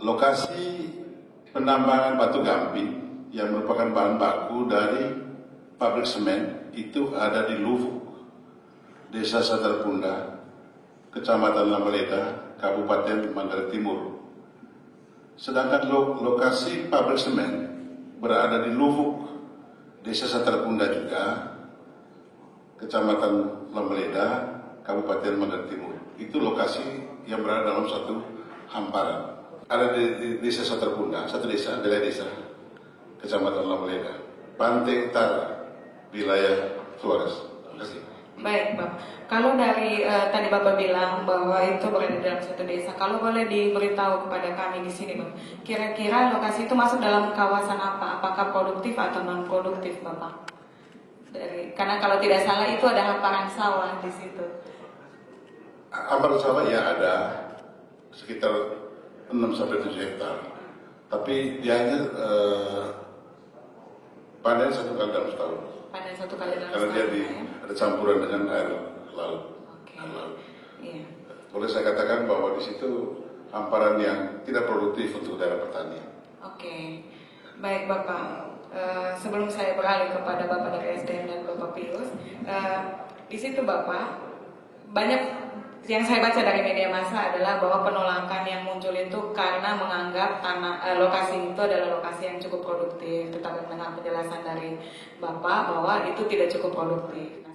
Lokasi penambangan batu gamping yang merupakan bahan baku dari pabrik semen itu ada di Luvuk, Desa Satarpunda, Kecamatan Lamaleda, Kabupaten Manggarai Timur. Sedangkan lokasi pabrik semen berada di Luvuk, Desa Satarpunda juga, Kecamatan Lamaleda, Kabupaten Manggarai Timur. Itu lokasi yang berada dalam satu hamparan. Ada di Desa Satarpunda, satu desa, wilayah desa, Kecamatan Lamaleda, pantai utara, wilayah Flores. Terima kasih. Baik, Bapak. Kalau dari tadi Bapak bilang bahwa itu berada dalam satu desa, kalau boleh diberitahu kepada kami di sini, Bapak, kira-kira lokasi itu masuk dalam kawasan apa? Apakah produktif atau non produktif, Bapak? Karena kalau tidak salah itu ada hamparan sawah di situ. Hamparan sawah ya ada sekitar 6-7 hektar, tapi dia hanya panen 1 kali dalam setahun. Panen 1 kali dalam karena setahun. dia ada campuran dengan air laut. Oke. Air laut. Iya. Boleh saya katakan bahwa di situ hamparan yang tidak produktif untuk daerah pertanian. Oke. Baik, Bapak. Sebelum saya beralih kepada Bapak dari SDM dan Bapak Pius, di situ Bapak banyak yang saya baca dari media massa adalah bahwa penolakan yang muncul itu karena menganggap lokasi itu adalah lokasi yang cukup produktif. Tetapi mendengar penjelasan dari Bapak bahwa itu tidak cukup produktif.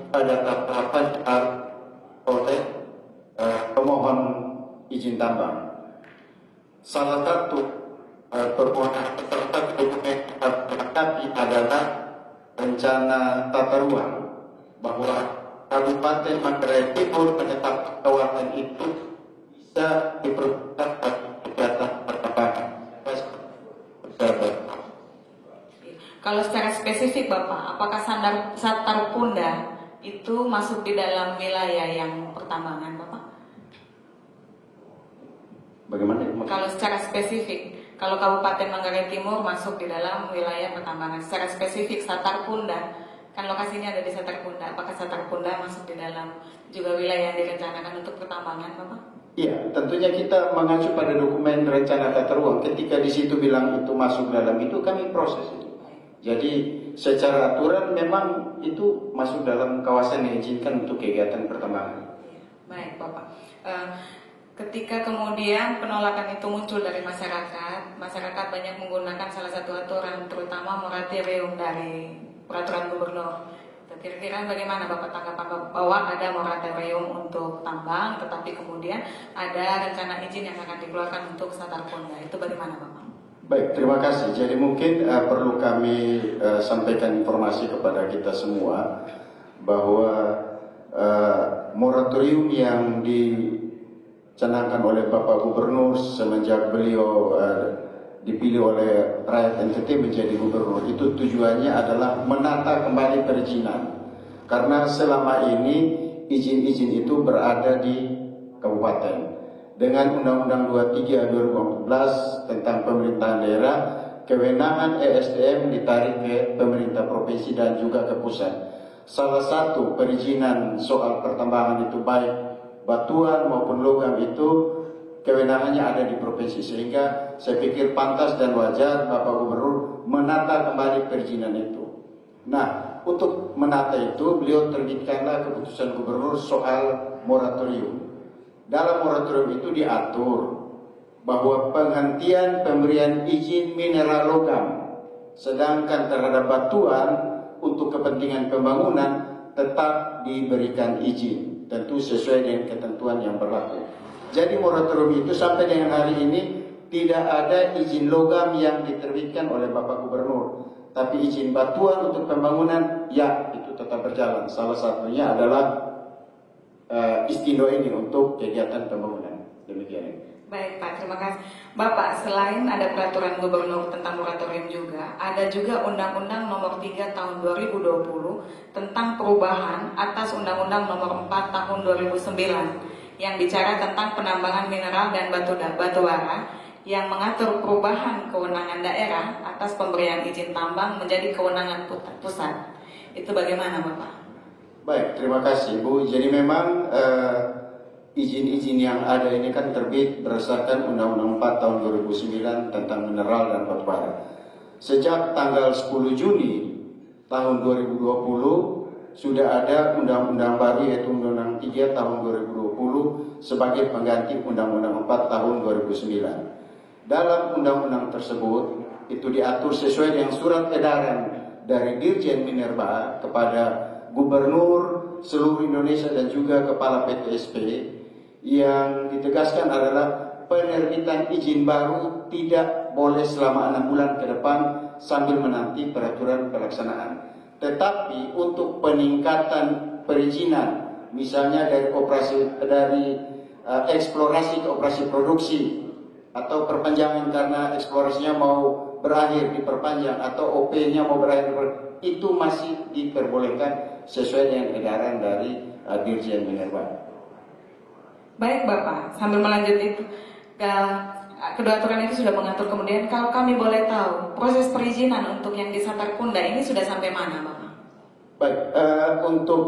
Pada tahapan oleh pemohon izin tambang. Salah satu permohonan peserta dokumen dilengkapi adalah rencana tata ruang bahwa Kabupaten Manggarai Timur menetapkan kawasan itu bisa diperuntukkan bagi kegiatan pertambangan. Kalau secara spesifik Bapak, apakah Satarpunda itu masuk di dalam wilayah yang pertambangan Bapak? Bagaimana? Kalau secara spesifik, kalau Kabupaten Manggarai Timur masuk di dalam wilayah pertambangan, secara spesifik Satarpunda, kan lokasinya ada di Satarpunda, apakah Satarpunda masuk di dalam juga wilayah yang direncanakan untuk pertambangan Bapak? Iya, tentunya kita mengacu pada dokumen rencana tata ruang. Ketika di situ bilang itu masuk dalam itu, kami proses itu. Jadi secara aturan memang itu masuk dalam kawasan yang diizinkan untuk kegiatan pertambangan. Baik Bapak, ketika kemudian penolakan itu muncul dari masyarakat banyak menggunakan salah satu aturan, terutama moratorium dari peraturan gubernur. Kira-kira bagaimana Bapak tanggapan bahwa ada moratorium untuk tambang, tetapi kemudian ada rencana izin yang akan dikeluarkan untuk Satarpunda, itu bagaimana Bapak? Baik, terima kasih. Jadi mungkin perlu kami sampaikan informasi kepada kita semua bahwa moratorium yang dicanangkan oleh Bapak Gubernur semenjak beliau dipilih oleh rakyat NTT menjadi gubernur itu tujuannya adalah menata kembali perizinan. Karena selama ini izin-izin itu berada di kabupaten. Dengan Undang-Undang 23 2014 tentang pemerintahan daerah, kewenangan ESDM ditarik ke pemerintah provinsi dan juga ke pusat. Salah satu perizinan soal pertambangan itu baik batuan maupun logam itu kewenangannya ada di provinsi, sehingga saya pikir pantas dan wajar Bapak Gubernur menata kembali perizinan itu. Nah, untuk menata itu beliau terbitkanlah keputusan Gubernur soal moratorium. Dalam moratorium itu diatur bahwa penghentian pemberian izin mineral logam, sedangkan terhadap batuan untuk kepentingan pembangunan tetap diberikan izin, tentu sesuai dengan ketentuan yang berlaku. Jadi moratorium itu sampai dengan hari ini tidak ada izin logam yang diterbitkan oleh Bapak Gubernur, tapi izin batuan untuk pembangunan ya itu tetap berjalan. Salah satunya adalah istilah ini untuk kegiatan pembangunan. Demikian. Baik Pak, terima kasih. Bapak, selain ada peraturan gubernur tentang moratorium juga, ada juga Undang-Undang Nomor 3 Tahun 2020 tentang perubahan atas Undang-Undang Nomor 4 Tahun 2009 yang bicara tentang penambangan mineral dan batu bara yang mengatur perubahan kewenangan daerah atas pemberian izin tambang menjadi kewenangan pusat. Itu bagaimana Bapak? Baik, terima kasih Bu. Jadi memang izin-izin yang ada ini kan terbit berdasarkan Undang-Undang 4 tahun 2009 tentang mineral dan batu bara. Sejak tanggal 10 Juni tahun 2020 sudah ada undang-undang baru yaitu Undang-Undang 3 tahun 2020 sebagai pengganti Undang-Undang 4 tahun 2009. Dalam undang-undang tersebut itu diatur sesuai dengan surat edaran dari Dirjen Minerba kepada Gubernur seluruh Indonesia dan juga Kepala PTSP yang ditegaskan adalah penerbitan izin baru tidak boleh selama 6 bulan ke depan sambil menanti peraturan pelaksanaan. Tetapi untuk peningkatan perizinan, misalnya dari eksplorasi ke operasi produksi atau perpanjangan karena eksplorasinya mau berakhir diperpanjang atau OP-nya mau berakhir, itu masih diperbolehkan sesuai dengan edaran dari Dirjen Minerba. Baik Bapak, sambil melanjut itu, kedua aturan itu sudah mengatur. Kemudian kalau kami boleh tahu proses perizinan untuk yang di Satarkunda ini sudah sampai mana Bapak? Baik, untuk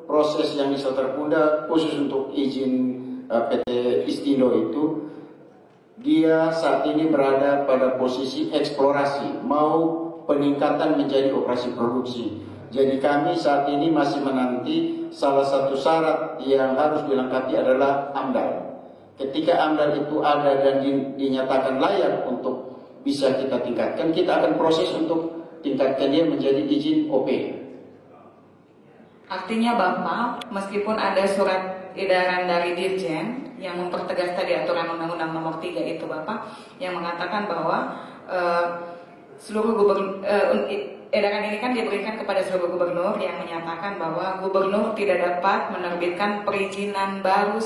proses yang di Satarkunda khusus untuk izin PT Istindo itu dia saat ini berada pada posisi eksplorasi mau peningkatan menjadi operasi produksi. Jadi kami saat ini masih menanti salah satu syarat yang harus dilengkapi adalah AMDAL. Ketika AMDAL itu ada dan dinyatakan layak untuk bisa kita tingkatkan, kita akan proses untuk tingkatkan dia menjadi izin OP. Artinya Bapak, meskipun ada surat edaran dari Dirjen yang mempertegas tadi aturan Undang-Undang Nomor 3 itu Bapak, yang mengatakan bahwa seluruh edaran ini kan diberikan kepada seluruh gubernur yang menyatakan bahwa gubernur tidak dapat menerbitkan perizinan baru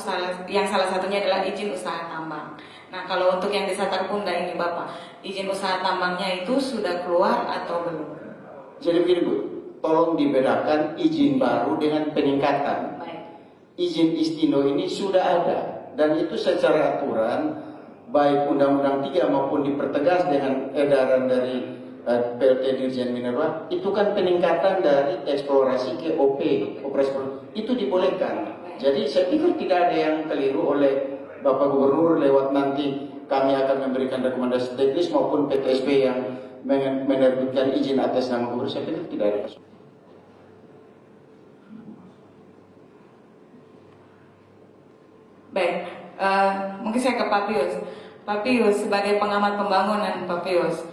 yang salah satunya adalah izin usaha tambang. Nah, kalau untuk yang di Satarkunda ini Bapak, izin usaha tambangnya itu sudah keluar atau belum? Jadi begini Bu, tolong dibedakan izin baru dengan peningkatan. Baik. Izin Istindo ini sudah ada dan itu secara aturan baik Undang-Undang 3 maupun dipertegas dengan edaran dari PLT Dirjen Minerba, itu kan peningkatan dari eksplorasi ke OP, operasi itu dibolehkan. Jadi saya pikir tidak ada yang keliru oleh Bapak Gubernur lewat nanti kami akan memberikan rekomendasi teknis maupun PTSP yang menerbitkan izin atas nama Gubernur. Saya pikir tidak ada. Baik, mungkin saya ke Pak Pius. Pak Pius, sebagai pengamat pembangunan Pak Pius,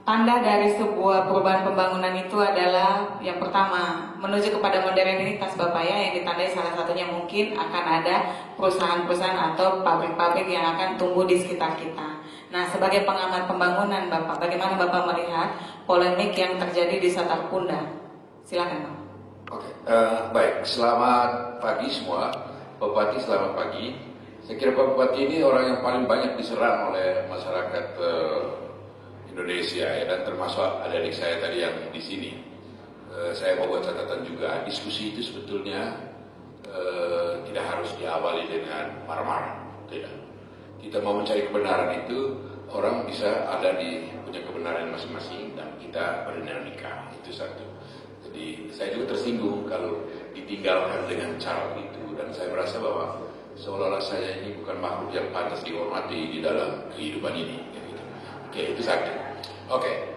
tanda dari sebuah perubahan pembangunan itu adalah yang pertama menuju kepada modernitas Bapak ya, yang ditandai salah satunya mungkin akan ada perusahaan-perusahaan atau pabrik-pabrik yang akan tumbuh di sekitar kita. Nah, sebagai pengamat pembangunan Bapak, bagaimana Bapak melihat polemik yang terjadi di Satarkunda? Silakan Pak. Oke, baik. Selamat pagi semua. Pak Bupati, selamat pagi. Saya kira Pak Bupati ini orang yang paling banyak diserang oleh masyarakat Indonesia ya, dan termasuk adik saya tadi yang di sini. Saya mau buat catatan juga, diskusi itu sebetulnya tidak harus diawali dengan marah-marah, tidak. Kita mau mencari kebenaran itu, orang bisa ada di punya kebenaran masing-masing dan kita berdinamika, itu satu. Jadi saya juga tersinggung kalau ditinggalkan dengan cara itu, dan saya merasa bahwa seolah-olah saya ini bukan makhluk yang pantas dihormati di dalam kehidupan ini. Gitu. Oke, itu satu. Oke,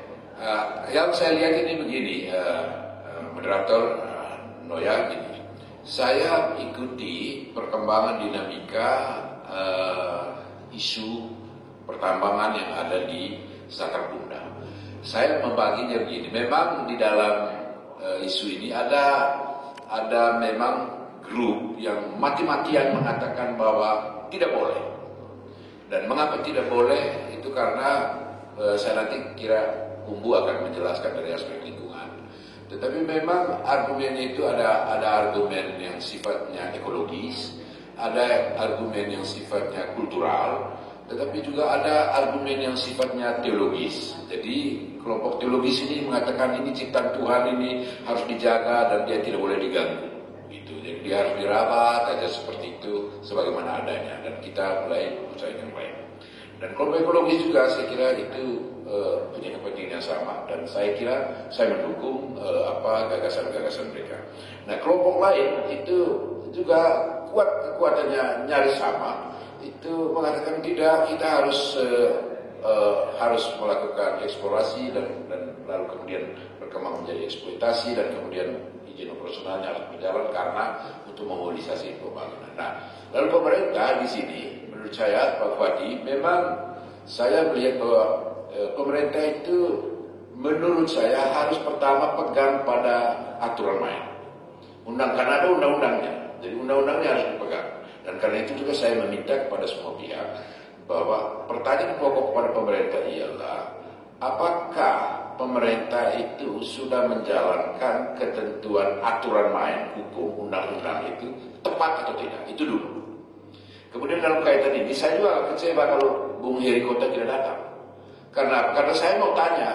yang saya lihat ini begini, moderator Noya, gini. Saya ikuti perkembangan dinamika isu pertambangan yang ada di Satarkunda. Saya membaginya begini, memang di dalam isu ini ada memang grup yang mati-matian mengatakan bahwa tidak boleh. Dan mengapa tidak boleh itu karena saya nanti kira Umbu akan menjelaskan dari aspek lingkungan. Tetapi memang argumennya itu ada argumen yang sifatnya ekologis, ada argumen yang sifatnya kultural, tetapi juga ada argumen yang sifatnya teologis. Jadi kelompok teologis ini mengatakan ini ciptaan Tuhan, ini harus dijaga dan dia tidak boleh diganggu. Gitu. Jadi dia harus dirawat aja seperti itu sebagaimana adanya, dan kita mulai percaya yang baik. Dan kelompok ekologis juga saya kira itu punya kepentingan yang sama, dan saya kira saya mendukung gagasan-gagasan mereka. Nah, kelompok lain itu juga kuat kekuatannya nyaris sama, itu mengatakan tidak, kita harus melakukan eksplorasi dan lalu kemudian berkembang menjadi eksploitasi, dan kemudian izin operasionalnya harus berjalan karena untuk memobilisasi pembangunan. Nah, lalu pemerintah di sini menurut saya Pak Fuadi, memang saya melihat bahwa pemerintah itu menurut saya harus pertama pegang pada aturan main. Karena ada undang-undangnya, jadi undang-undangnya harus dipegang. Dan karena itu juga saya meminta kepada semua pihak bahwa pertanyaan pokok kepada pemerintah ialah apakah pemerintah itu sudah menjalankan ketentuan aturan main hukum undang-undang itu tepat atau tidak, itu dulu. Kemudian dalam kaitan ini saya juga kecewa kalau Bung Heri Kota tidak datang. Karena saya mau tanya,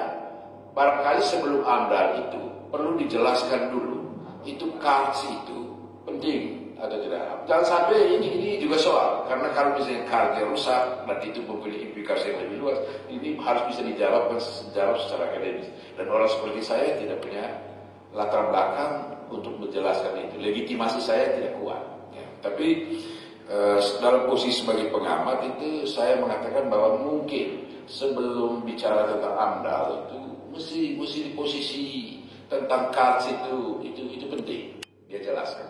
barangkali sebelum AMDAL itu perlu dijelaskan dulu, itu karts itu penting atau tidak. Jangan sampai ini juga soal, karena kalau misalnya kartnya rusak, nanti itu mempunyai implikasi yang lebih luas. Ini harus bisa dijawab secara akademis. Dan orang seperti saya tidak punya latar belakang untuk menjelaskan itu. Legitimasi saya tidak kuat. Ya. Tapi dalam posisi sebagai pengamat itu saya mengatakan bahwa mungkin sebelum bicara tentang AMDAL itu mesti di posisi tentang karts itu penting dia jelaskan,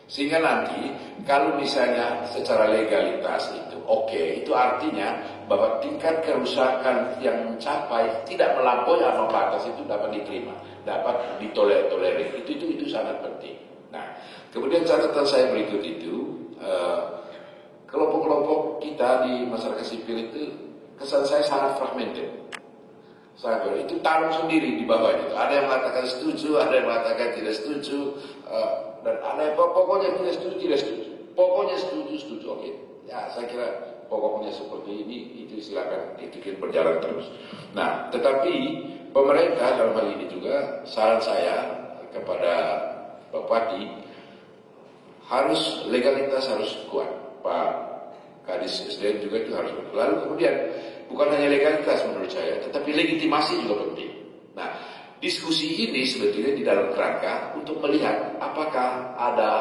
sehingga nanti kalau misalnya secara legalitas itu oke, itu artinya bahwa tingkat kerusakan yang mencapai tidak melampaui ambang batas itu dapat diterima, dapat ditolerir. Itu sangat penting. Nah, kemudian catatan saya berikut itu, kelompok-kelompok kita di masyarakat sipil itu kesan saya sangat fragmented. Itu tarung sendiri di bawah itu. Ada yang mengatakan setuju, ada yang mengatakan tidak setuju, dan ada yang pokoknya tidak setuju. Pokoknya setuju. Oke. Ya, saya kira pokoknya seperti ini, itu silakan dibikin berjalan terus. Nah, tetapi pemerintah dalam hal ini juga saran saya kepada Pak Pati, legalitas harus kuat. Pak Kadis SDM juga itu harus kuat. Lalu kemudian bukan hanya legalitas menurut saya, tetapi legitimasi juga penting. Nah, diskusi ini sebetulnya di dalam kerangka untuk melihat apakah ada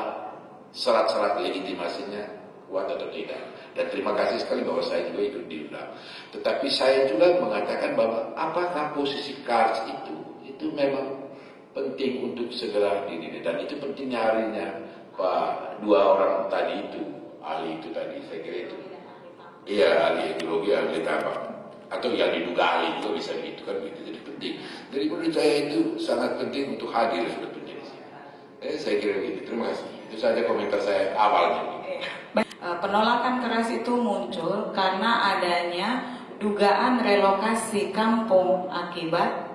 syarat-syarat legitimasinya kuat atau tidak. Dan terima kasih sekali bahwa saya juga ikut diundang. Tetapi saya juga mengatakan bahwa apakah posisi karts itu memang penting untuk segera didirikan. Dan itu pentingnya harinya dua orang tadi itu, ahli itu tadi, saya kira itu. Iya, ahli ideologi, ahli tambang, atau yang diduga ahli juga bisa begitu kan, begitu. Jadi penting. Jadi menurut saya itu sangat penting untuk hadir sebetulnya di sini. Saya kira begitu. Terima kasih. Itu saja komentar saya awalnya. Penolakan keras itu muncul karena adanya dugaan relokasi kampung akibat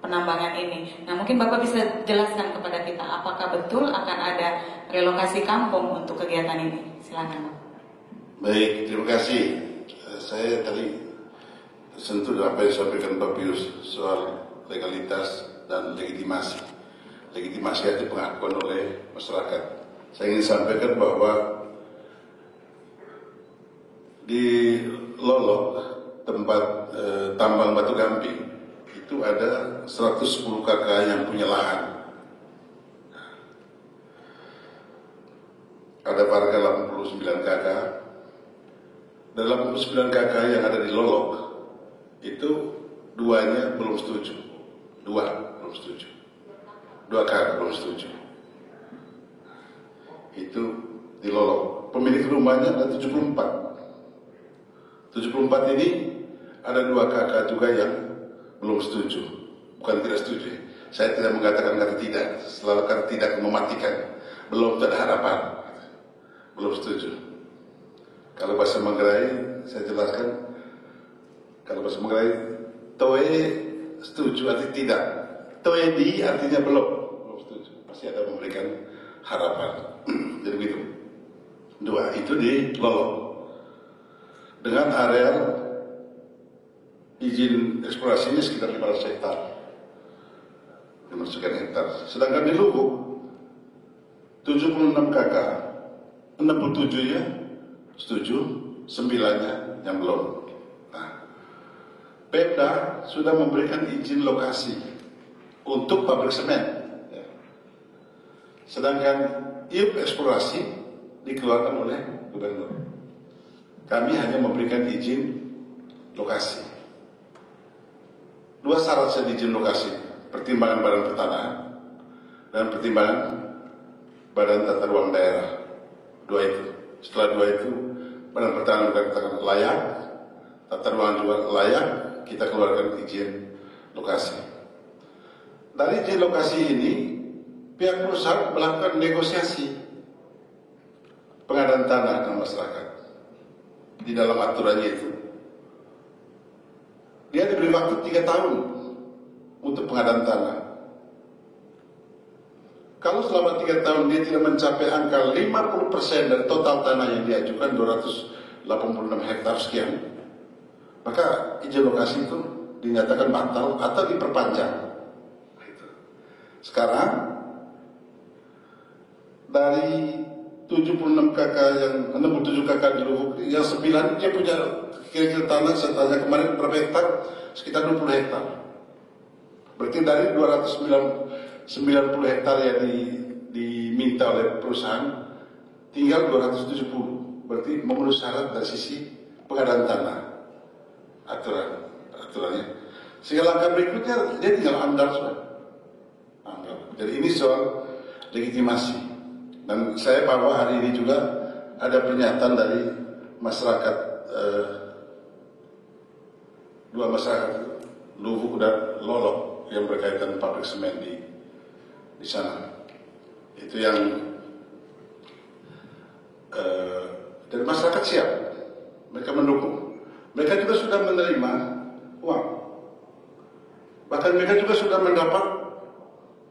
penambangan ini. Nah, mungkin Bapak bisa jelaskan kepada kita apakah betul akan ada relokasi kampung untuk kegiatan ini. Silakan, Pak. Baik, terima kasih. Saya tadi sentuh apa yang disampaikan Pak Pius soal legalitas dan legitimasi. Legitimasi itu pengakuan oleh masyarakat. Saya ingin sampaikan bahwa di Lolok, tempat tambang batu gamping, itu ada 110 kakak yang punya lahan. Ada warga 89 kakak. Dalam 89 kakak yang ada di Lolok, itu duanya belum setuju. Dua belum setuju. Dua kakak belum setuju. Itu di Lolok. Pemilik rumahnya ada 74. 74 ini ada dua kakak juga yang belum setuju. Bukan tidak setuju. Saya tidak mengatakan kata tidak. Selalu kata tidak mematikan. Belum ada harapan. Belum setuju. Kalau bahasa Manggarai, saya jelaskan. Kalau bahasa Manggarai, toe setuju artinya tidak. Toe di artinya belum setuju. Pasti ada memberikan harapan. Jadi begitu. Dua, itu di Lolok. Dengan area izin eksplorasinya sekitar 500 hektar. 500 hektar. Sedangkan di Lubuk, 76 KK, 67 ya setuju, 9-nya yang belum. Nah, Pemda sudah memberikan izin lokasi untuk pabrik semen. Ya. Sedangkan IUP eksplorasi dikeluarkan oleh gubernur. Kami hanya memberikan izin lokasi. Dua syarat saja izin lokasi, pertimbangan Badan Pertanahan dan pertimbangan Badan Tata Ruang Daerah. Dua itu. Setelah dua itu, Badan Pertanahan mengatakan layak, Tata Ruang juga layak, kita keluarkan izin lokasi. Dari izin lokasi ini, pihak perusahaan melakukan negosiasi pengadaan tanah dengan masyarakat. Di dalam aturannya itu, dia diberi waktu 3 tahun untuk pengadaan tanah. Kalau selama 3 tahun dia tidak mencapai angka 50% dari total tanah yang diajukan 286 hektar sekian, maka izin lokasi itu dinyatakan batal atau diperpanjang. Sekarang dari 76 KK yang 67 KK di Lubuk, yang 9 dia punya kira-kira tanah, saya tanya kemarin berapa hektar, sekitar 20 hektar. Berarti dari 290 hektar yang diminta oleh perusahaan, tinggal 270. Berarti memenuhi syarat dari sisi pengadaan tanah. Aturannya. Sehingga langkah berikutnya dia tinggal amdal sudah. Jadi ini soal legitimasi. Dan saya bawa hari ini juga ada pernyataan dari masyarakat, dua masyarakat Lubuk dan Lolok yang berkaitan pabrik semen di sana. Itu yang dari masyarakat siap, mereka mendukung. Mereka juga sudah menerima uang. Bahkan mereka juga sudah mendapat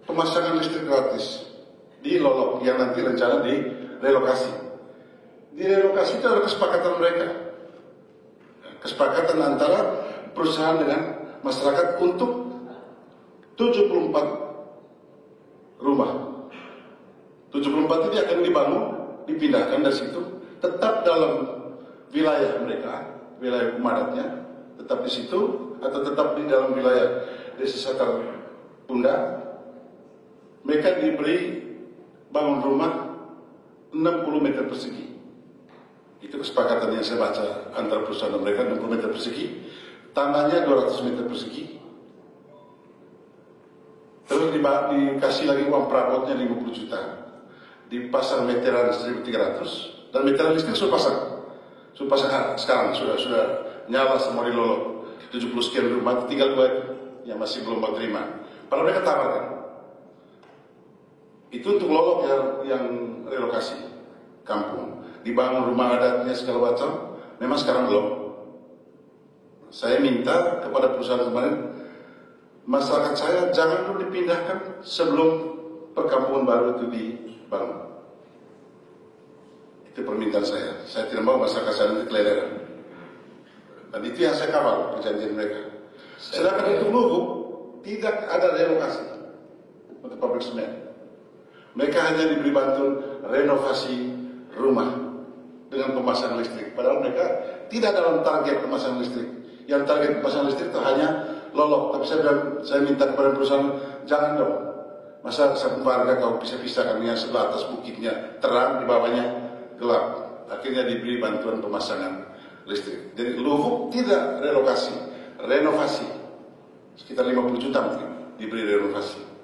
pemasangan listrik gratis di Lolok yang nanti rencana di relokasi. Di relokasi itu ada kesepakatan mereka. Kesepakatan antara perusahaan dengan masyarakat untuk 74 rumah. 74 ini akan dibangun, dipindahkan dari situ, tetap dalam wilayah mereka, wilayah Kumadatnya, tetap di situ, atau tetap di dalam wilayah Desa Satar Punda. Mereka diberi bangun rumah 60 meter persegi. Itu kesepakatan yang saya baca antara perusahaan dan mereka, 60 meter persegi. Tanahnya 200 meter persegi. Terus dikasih lagi uang perabotnya 50 juta. Dipasang meteran 1.300 dan meteran listrik sudah pasang. Sudah pasang sekarang, sudah nyala semua di Lolok. 70 sekian rumah, tinggal 2 yang masih belum mau terima. Padahal mereka tawarkan. Itu untuk Lolok yang relokasi kampung, dibangun rumah adatnya segala macam. Memang sekarang belum. Saya minta kepada perusahaan kemarin, masyarakat saya jangan dulu dipindahkan sebelum perkampungan baru itu dibangun. Itu permintaan saya. Saya tidak mau masyarakat saya nanti keleleran. Dan itu yang saya kawal perjanjian mereka. Sedangkan untuk Lubuk tidak ada relokasi untuk pabrik semen. Mereka hanya diberi bantuan renovasi rumah dengan pemasangan listrik. Padahal mereka tidak dalam target pemasangan listrik. Yang target pemasangan listrik itu hanya Lolok. Tapi saya minta kepada perusahaan, jangan dong. Masa satu warga kau pisah-pisahkan yang sebelah atas bukitnya terang, di bawahnya gelap. Akhirnya diberi bantuan pemasangan listrik. Jadi Lubuk tidak relokasi, renovasi. Sekitar 50 juta mungkin diberi renovasi.